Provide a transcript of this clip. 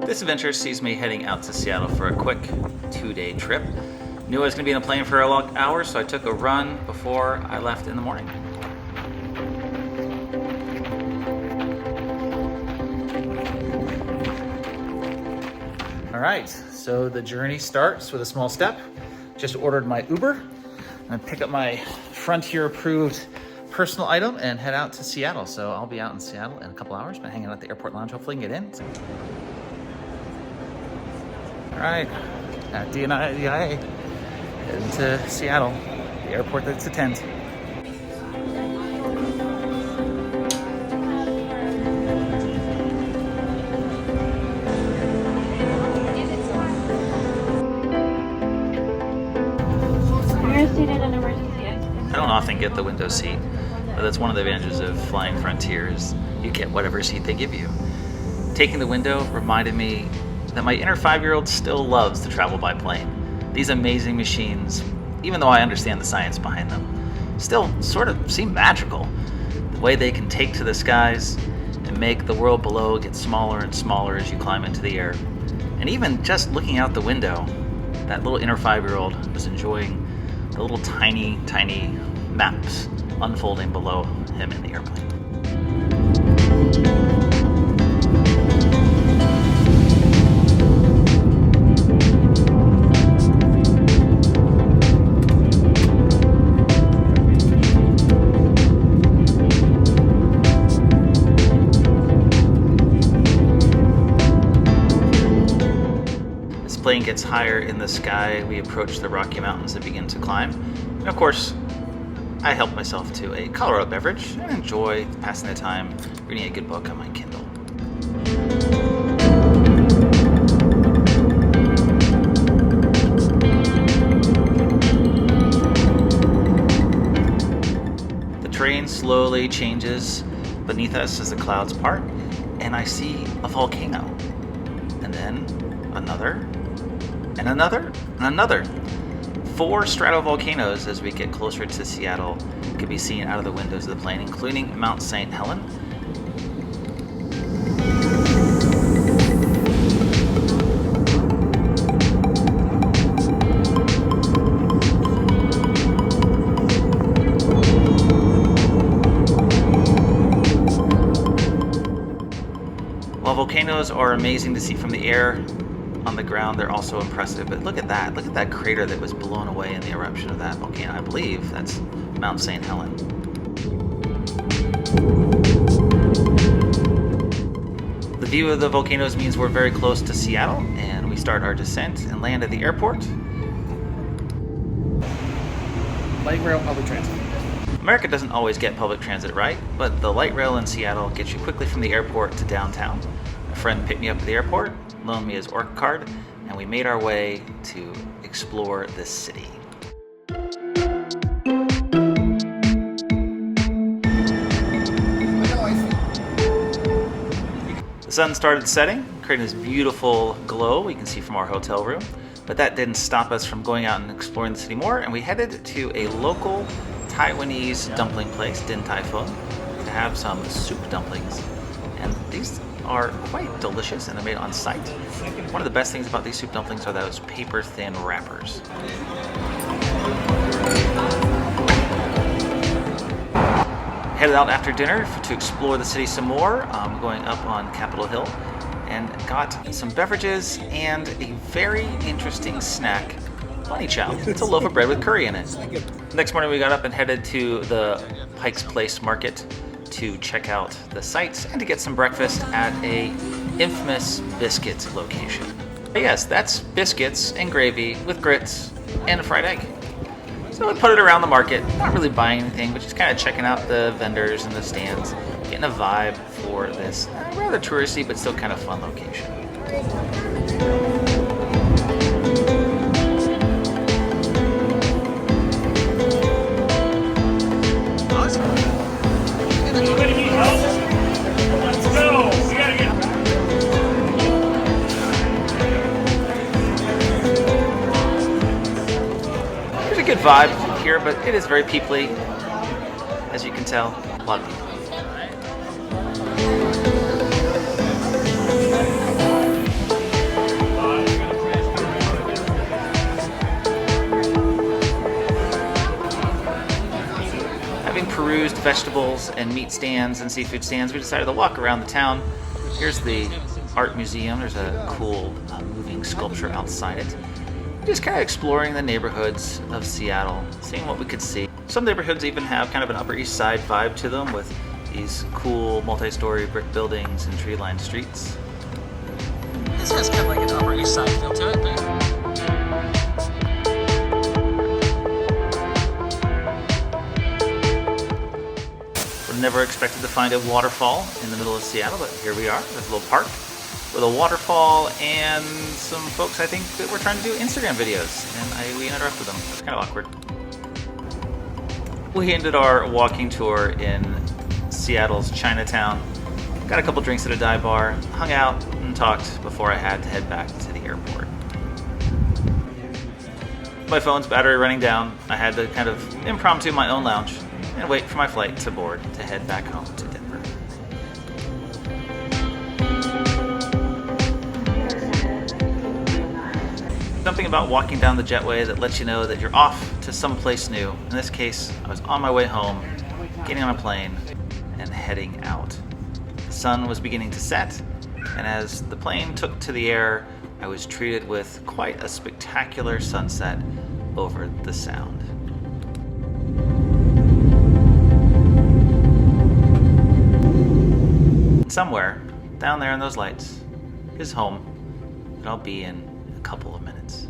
This adventure sees me heading out to Seattle for a quick 2-day trip. Knew I was going to be in a plane for a long hour, so I took a run before I left in the morning. All right, so the journey starts with a small step. Just ordered my Uber. I'm gonna pick up my Frontier approved personal item and head out to Seattle. So I'll be out in Seattle in a couple hours. Been hanging out at the airport lounge, hopefully I can get in. All right, at DIA, heading to Seattle, the airport that's a tent. I don't often get the window seat, but that's one of the advantages of flying Frontier is you get whatever seat they give you. Taking the window reminded me that my inner 5-year-old still loves to travel by plane. These amazing machines, even though I understand the science behind them, still sort of seem magical. The way they can take to the skies and make the world below get smaller and smaller as you climb into the air. And even just looking out the window, that little inner 5-year-old was enjoying the little tiny maps unfolding below him in the airplane. As the plane gets higher in the sky, we approach the Rocky Mountains and begin to climb. And of course, I help myself to a Colorado beverage and enjoy passing the time reading a good book on my Kindle. The terrain slowly changes beneath us as the clouds part, and I see a volcano, and then another, and another, and another. 4 stratovolcanoes as we get closer to Seattle can be seen out of the windows of the plane, including Mount St. Helens. While volcanoes are amazing to see from the air, on the ground they're also impressive. But look at that crater that was blown away in the eruption of that volcano. I believe that's Mount St. Helens. The view of the volcanoes means we're very close to Seattle, and we start our descent and land at the airport. Light rail, public transit. America doesn't always get public transit right, but the light rail in Seattle gets you quickly from the airport to downtown. A friend picked me up at the airport, loaned me his Orca card, and we made our way to explore this city. The sun started setting, creating this beautiful glow we can see from our hotel room, but that didn't stop us from going out and exploring the city more, and we headed to a local Taiwanese dumpling place, Din Tai Fung, to have some soup dumplings. And these are quite delicious and they're made on site. One of the best things about these soup dumplings are those paper thin wrappers. Headed out after dinner to explore the city some more, going up on Capitol Hill, and got some beverages and a very interesting snack, bunny chow. It's a loaf of bread with curry in it. Next morning we got up and headed to the Pike's Place Market to check out the sights and to get some breakfast at a infamous biscuits location. But yes, that's biscuits and gravy with grits and a fried egg. So we put it around the market, not really buying anything, but just kind of checking out the vendors and the stands, getting a vibe for this rather touristy but still kind of fun location. Good vibe here, but it is very peoply, as you can tell. A lot of people. vegetables and meat stands and seafood stands, we decided to walk around the town. Here's the art museum. There's a cool moving sculpture outside it. Just kind of exploring the neighborhoods of Seattle, seeing what we could see. Some neighborhoods even have kind of an Upper East Side vibe to them with these cool multi-story brick buildings and tree-lined streets. This has kind of like an Upper East Side feel to it, but never expected to find a waterfall in the middle of Seattle, but here we are. There's a little park with a waterfall and some folks, I think, that were trying to do Instagram videos, and we interrupted them. It was kind of awkward. We ended our walking tour in Seattle's Chinatown, got a couple drinks at a dive bar, hung out and talked before I had to head back to the airport. My phone's battery running down. I had to kind of impromptu my own lounge and wait for my flight to board to head back home to Denver. Something about walking down the jetway that lets you know that you're off to someplace new. In this case, I was on my way home, getting on a plane, and heading out. The sun was beginning to set, and as the plane took to the air, I was treated with quite a spectacular sunset over the Sound. Somewhere down there in those lights is home that I'll be in a couple of minutes.